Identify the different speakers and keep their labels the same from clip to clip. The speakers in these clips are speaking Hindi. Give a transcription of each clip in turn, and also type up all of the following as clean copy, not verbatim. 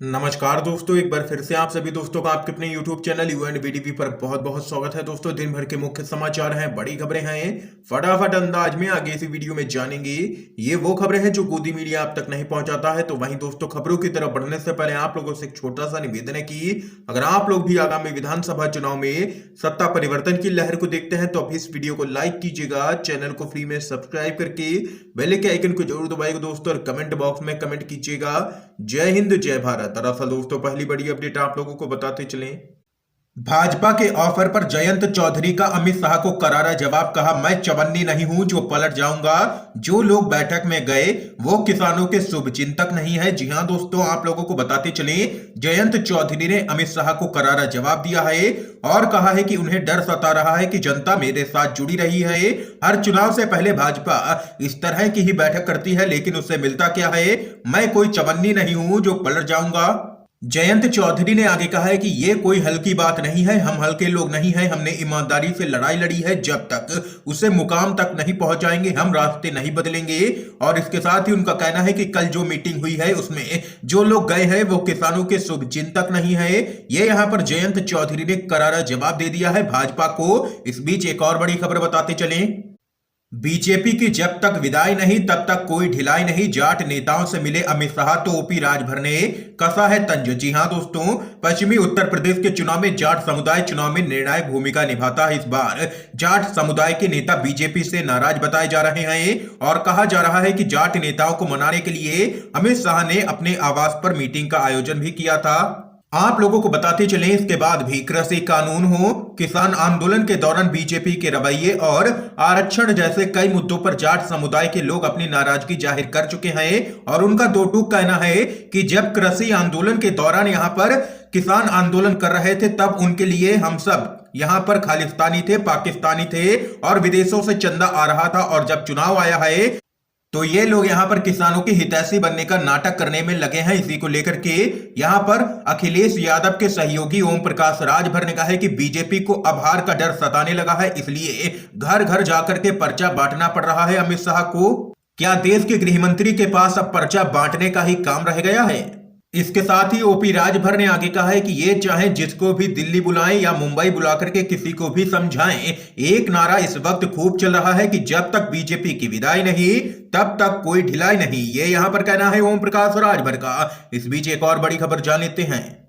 Speaker 1: नमस्कार दोस्तों, एक बार फिर से आप सभी दोस्तों का आपके अपने YouTube चैनल यू एंड वीडीवी पर बहुत बहुत स्वागत है। दोस्तों, दिन भर के मुख्य समाचार हैं, बड़ी खबरें हैं, फटाफट अंदाज में आगे इसी वीडियो में जानेंगे। ये वो खबरें हैं जो गोदी मीडिया आप तक नहीं पहुंचाता है। तो वहीं दोस्तों, खबरों की तरफ बढ़ने से पहले आप लोगों से एक छोटा सा निवेदन है कि अगर आप लोग भी आगामी विधानसभा चुनाव में सत्ता परिवर्तन की लहर को देखते हैं तो अभी इस वीडियो को लाइक कीजिएगा, चैनल को फ्री में सब्सक्राइब करके बेल के आइकन को जरूर दबाइएगा दोस्तों, और कमेंट बॉक्स में कमेंट कीजिएगा जय हिंद जय भारत। दरअसल दोस्तों, पहली बड़ी अपडेट आप लोगों को बताते चलें। भाजपा के ऑफर पर जयंत चौधरी का अमित शाह को करारा जवाब, कहा मैं चवन्नी नहीं हूं जो पलट जाऊंगा। जो लोग बैठक में गए वो किसानों के शुभचिंतक नहीं है। जी हां दोस्तों, आप लोगों को बताते चले, जयंत चौधरी ने अमित शाह को करारा जवाब दिया है और कहा है कि उन्हें डर सता रहा है कि जनता मेरे साथ जुड़ी रही है। हर चुनाव से पहले भाजपा इस तरह की ही बैठक करती है, लेकिन उससे मिलता क्या है? मैं कोई चवन्नी नहीं हूं जो पलट जाऊंगा। जयंत चौधरी ने आगे कहा है कि ये कोई हल्की बात नहीं है, हम हल्के लोग नहीं हैं, हमने ईमानदारी से लड़ाई लड़ी है, जब तक उसे मुकाम तक नहीं पहुंचाएंगे हम रास्ते नहीं बदलेंगे। और इसके साथ ही उनका कहना है कि कल जो मीटिंग हुई है उसमें जो लोग गए हैं वो किसानों के शुभचिंतक नहीं है। ये यहां पर जयंत चौधरी ने करारा जवाब दे दिया है भाजपा को। इस बीच एक और बड़ी खबर बताते चलें। बीजेपी की जब तक विदाई नहीं तब तक कोई ढिलाई नहीं, जाट नेताओं से मिले अमित शाह तो ओपी राजभर ने कसा है तंज। जी हां दोस्तों, पश्चिमी उत्तर प्रदेश के चुनाव में जाट समुदाय चुनाव में निर्णायक भूमिका निभाता है। इस बार जाट समुदाय के नेता बीजेपी से नाराज बताए जा रहे हैं और कहा जा रहा है कि जाट नेताओं को मनाने के लिए अमित शाह ने अपने आवास पर मीटिंग का आयोजन भी किया था। आप लोगों को बताते चलें, इसके बाद भी कृषि कानून हो, किसान आंदोलन के दौरान बीजेपी के रवैये और आरक्षण जैसे कई मुद्दों पर जाट समुदाय के लोग अपनी नाराजगी जाहिर कर चुके हैं। और उनका दो टूक कहना है कि जब कृषि आंदोलन के दौरान यहां पर किसान आंदोलन कर रहे थे तब उनके लिए हम सब यहां पर खालिस्तानी थे, पाकिस्तानी थे और विदेशों से चंदा आ रहा था। और जब चुनाव आया है तो ये लोग यहां पर किसानों की हितैषी बनने का नाटक करने में लगे हैं। इसी को लेकर के यहां पर अखिलेश यादव के सहयोगी ओम प्रकाश राजभर ने कहा है कि बीजेपी को अब हार का डर सताने लगा है, इसलिए घर घर जाकर के पर्चा बांटना पड़ रहा है अमित शाह को। क्या देश के गृह मंत्री के पास अब पर्चा बांटने का ही काम रह गया है? इसके साथ ही ओपी राजभर ने आगे कहा है कि ये चाहे जिसको भी दिल्ली बुलाएं या मुंबई बुला करके किसी को भी समझाएं, एक नारा इस वक्त खूब चल रहा है कि जब तक बीजेपी की विदाई नहीं तब तक कोई ढिलाई नहीं। ये यहां पर कहना है ओम प्रकाश राजभर का। इस बीच एक और बड़ी खबर जान लेते हैं।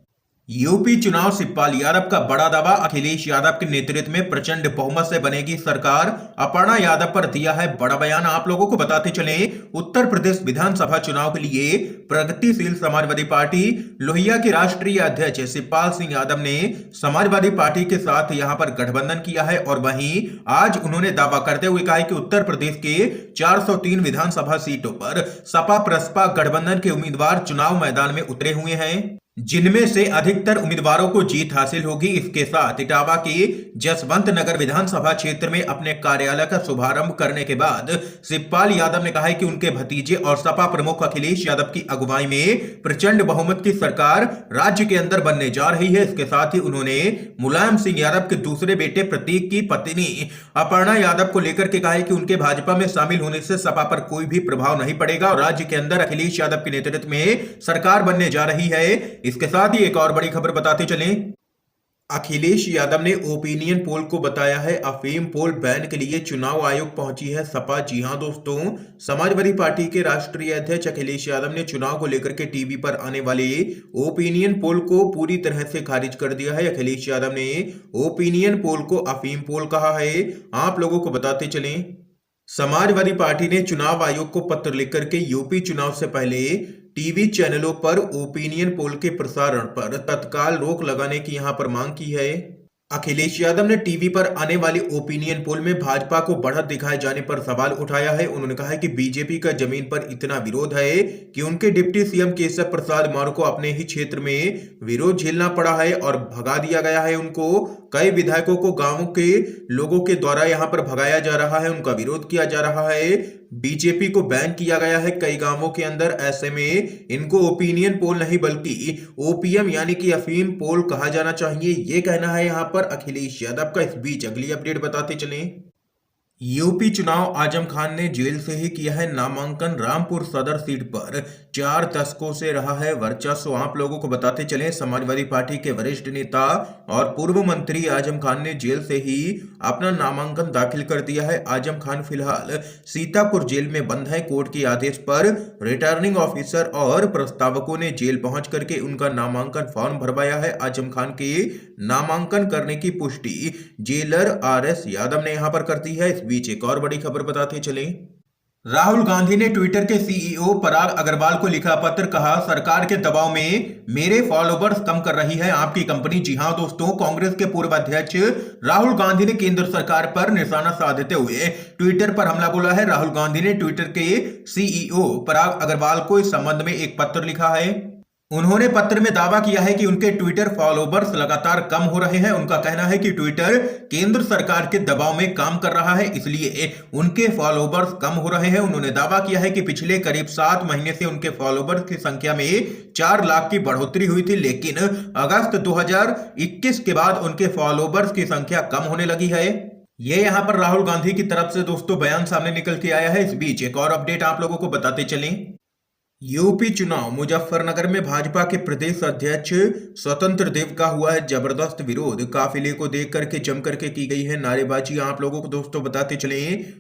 Speaker 1: यूपी चुनाव शिवपाल यादव का बड़ा दावा, अखिलेश यादव के नेतृत्व में प्रचंड बहुमत से बनेगी सरकार। अपर्णा यादव पर दिया है बड़ा बयान। आप लोगों को बताते चले, उत्तर प्रदेश विधानसभा चुनाव के लिए प्रगतिशील समाजवादी पार्टी लोहिया के राष्ट्रीय अध्यक्ष शिवपाल सिंह यादव ने समाजवादी पार्टी के साथ यहां पर गठबंधन किया है। और वहीं आज उन्होंने दावा करते हुए कहा कि उत्तर प्रदेश के 403 विधानसभा सीटों पर सपा प्रसपा गठबंधन के उम्मीदवार चुनाव मैदान में उतरे हुए हैं, जिनमें से अधिकतर उम्मीदवारों को जीत हासिल होगी। इसके साथ इटावा के जसवंत नगर विधानसभा क्षेत्र में अपने कार्यालय का शुभारंभ करने के बाद शिवपाल यादव ने कहा है कि उनके भतीजे और सपा प्रमुख अखिलेश यादव की अगुवाई में प्रचंड बहुमत की सरकार राज्य के अंदर बनने जा रही है। इसके साथ ही उन्होंने मुलायम सिंह यादव के दूसरे बेटे प्रतीक की पत्नी अपर्णा यादव को लेकर के कहा है कि उनके भाजपा में शामिल होने से सपा पर कोई भी प्रभाव नहीं पड़ेगा और राज्य के अंदर अखिलेश यादव के नेतृत्व में सरकार बनने जा रही है। इसके साथ ही एक और बड़ी खबर बताते चलें। अखिलेश यादव ने ओपिनियन पोल को बताया है अफीम पोल बैन के लिए चुनाव आयोग पहुंची है सपा। जी हां दोस्तों, समाजवादी पार्टी के राष्ट्रीय अध्यक्ष अखिलेश यादव ने चुनाव को लेकर के टीवी पर आने वाले ओपिनियन पोल को पूरी तरह से खारिज कर दिया है। अखिलेश यादव ने ओपिनियन पोल को अफीम पोल कहा है। आप लोगों को बताते चलें, समाजवादी पार्टी ने चुनाव आयोग को पत्र लिखकर के यूपी चुनाव से पहले टीवी चैनलों पर ओपिनियन पोल के प्रसारण पर तत्काल रोक लगाने की यहां पर मांग की है। अखिलेश यादव ने टीवी पर आने वाली ओपिनियन पोल में भाजपा को बढ़त दिखाए जाने पर सवाल उठाया है। उन्होंने कहा है कि बीजेपी का जमीन पर इतना विरोध है कि उनके डिप्टी सीएम केशव प्रसाद मौर्य को अपने ही क्षेत्र में विरोध झेलना पड़ा है और भगा दिया गया है उनको। कई विधायकों को गांवों के लोगों के द्वारा यहां पर भगाया जा रहा है, उनका विरोध किया जा रहा है। बीजेपी को बैन किया गया है कई गांवों के अंदर। ऐसे में इनको ओपिनियन पोल नहीं बल्कि ओपीएम यानी कि अफीम पोल कहा जाना चाहिए, ये कहना है यहां पर अखिलेश यादव का। इस बीच अगली अपडेट बताते चलें। यूपी चुनाव आजम खान ने जेल से ही किया है नामांकन। रामपुर सदर सीट पर 4 दशकों से रहा है वर्चस्व। आप लोगों को बताते चले, समाजवादी पार्टी के वरिष्ठ नेता और पूर्व मंत्री आजम खान ने जेल से ही अपना नामांकन दाखिल कर दिया है। आजम खान फिलहाल सीतापुर जेल में बंद है। कोर्ट के आदेश पर रिटर्निंग ऑफिसर और प्रस्तावकों ने जेल पहुंच करके उनका नामांकन फॉर्म भरवाया है। आजम खान के नामांकन करने की पुष्टि जेलर RS यादव ने यहां पर कर दी है। इस बीच एक और बड़ी खबर बताते चले, राहुल गांधी ने ट्विटर के CEO पराग अग्रवाल को लिखा पत्र। कहा, सरकार के दबाव में मेरे फॉलोवर्स कम कर रही है आपकी कंपनी। जी हां दोस्तों, कांग्रेस के पूर्व अध्यक्ष राहुल गांधी ने केंद्र सरकार पर निशाना साधते हुए ट्विटर पर हमला बोला है। राहुल गांधी ने ट्विटर के CEO पराग अग्रवाल को इस संबंध में एक पत्र लिखा है। उन्होंने पत्र में दावा किया है कि उनके ट्विटर फॉलोवर्स लगातार कम हो रहे हैं। उनका कहना है कि ट्विटर केंद्र सरकार के दबाव में काम कर रहा है, इसलिए उनके फॉलोवर्स कम हो रहे हैं। उन्होंने दावा किया है कि पिछले करीब 7 महीने से उनके फॉलोवर्स की संख्या में 4 लाख की बढ़ोतरी हुई थी, लेकिन अगस्त 2021 के बाद उनके फॉलोवर्स की संख्या कम होने लगी है। ये यहां पर राहुल गांधी की तरफ से दोस्तों बयान सामने निकल के आया है। इस बीच एक और अपडेट आप लोगों को बताते चलें, यूपी चुनाव मुजफ्फरनगर में भाजपा के प्रदेश अध्यक्ष स्वतंत्र देव का हुआ है जबरदस्त विरोध। काफिले को देख करके जम करके की गई है नारेबाजी। आप लोगों को दोस्तों बताते चले,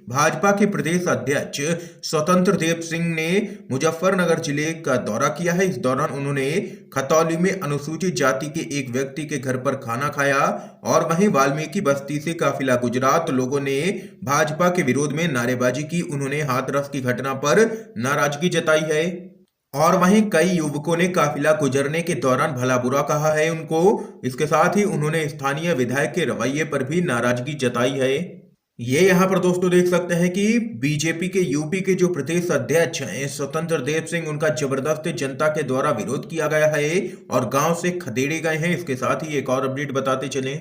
Speaker 1: भाजपा के प्रदेश अध्यक्ष स्वतंत्र देव सिंह ने मुजफ्फरनगर जिले का दौरा किया है। इस दौरान उन्होंने खतौली में अनुसूचित जाति के एक व्यक्ति के घर पर खाना खाया और वहीं वाल्मीकि बस्ती से काफिला गुजरा तो लोगों ने भाजपा के विरोध में नारेबाजी की। उन्होंने हाथरस की घटना पर नाराजगी जताई है और वहीं कई युवकों ने काफिला गुजरने के दौरान भला बुरा कहा है उनको। इसके साथ ही उन्होंने स्थानीय विधायक के रवैये पर भी नाराजगी जताई है। ये यहाँ पर दोस्तों देख सकते हैं कि बीजेपी के यूपी के जो प्रदेश अध्यक्ष हैं स्वतंत्र देव सिंह, उनका जबरदस्त जनता के द्वारा विरोध किया गया है और गांव से खदेड़े गए हैं। इसके साथ ही एक और अपडेट बताते चले,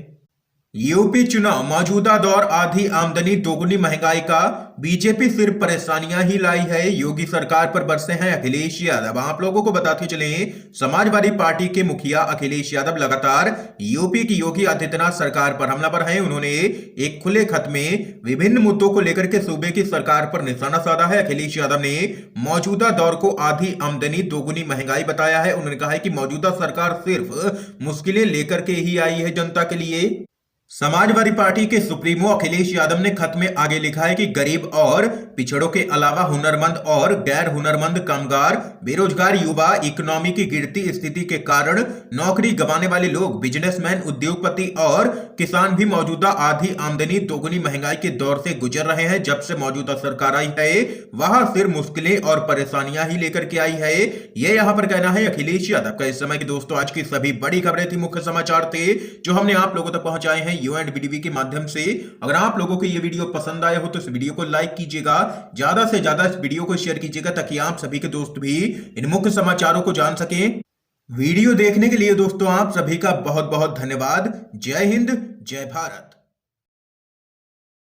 Speaker 1: यूपी चुनाव मौजूदा दौर आधी आमदनी दोगुनी महंगाई का बीजेपी सिर्फ परेशानियां ही लाई है। योगी सरकार पर बरसे हैं अखिलेश यादव। आप लोगों को बताते चले, समाजवादी पार्टी के मुखिया अखिलेश यादव लगातार यूपी की योगी आदित्यनाथ सरकार पर हमलावर हैं। उन्होंने एक खुले खत में विभिन्न मुद्दों को लेकर के सूबे की सरकार पर निशाना साधा है। अखिलेश यादव ने मौजूदा दौर को आधी आमदनी दोगुनी महंगाई बताया है। उन्होंने कहा है कि मौजूदा सरकार सिर्फ मुश्किलें लेकर के ही आई है जनता के लिए। समाजवादी पार्टी के सुप्रीमो अखिलेश यादव ने खत में आगे लिखा है कि गरीब और पिछड़ों के अलावा हुनरमंद और गैर हुनरमंद कामगार, बेरोजगार युवा, इकोनॉमी की गिरती स्थिति के कारण नौकरी गंवाने वाले लोग, बिजनेसमैन, उद्योगपति और किसान भी मौजूदा आधी आमदनी दोगुनी महंगाई के दौर से गुजर रहे हैं। जब से मौजूदा सरकार आई है वहां सिर्फ मुश्किलें और परेशानियां ही लेकर के आई है। ये यहाँ पर कहना है अखिलेश यादव का। इस समय की दोस्तों आज की सभी बड़ी खबरें थी, मुख्य समाचार थे जो हमने आप लोगों तक पहुंचाए हैं UNVDV के माध्यम से। अगर आप लोगों को ये वीडियो पसंद आया हो तो इस वीडियो को लाइक कीजिएगा, ज्यादा से ज्यादा इस वीडियो को शेयर कीजिएगा ताकि आप सभी के दोस्त भी इन मुख्य समाचारों को जान सकें। वीडियो देखने के लिए दोस्तों आप सभी का बहुत बहुत धन्यवाद। जय हिंद, जय भारत।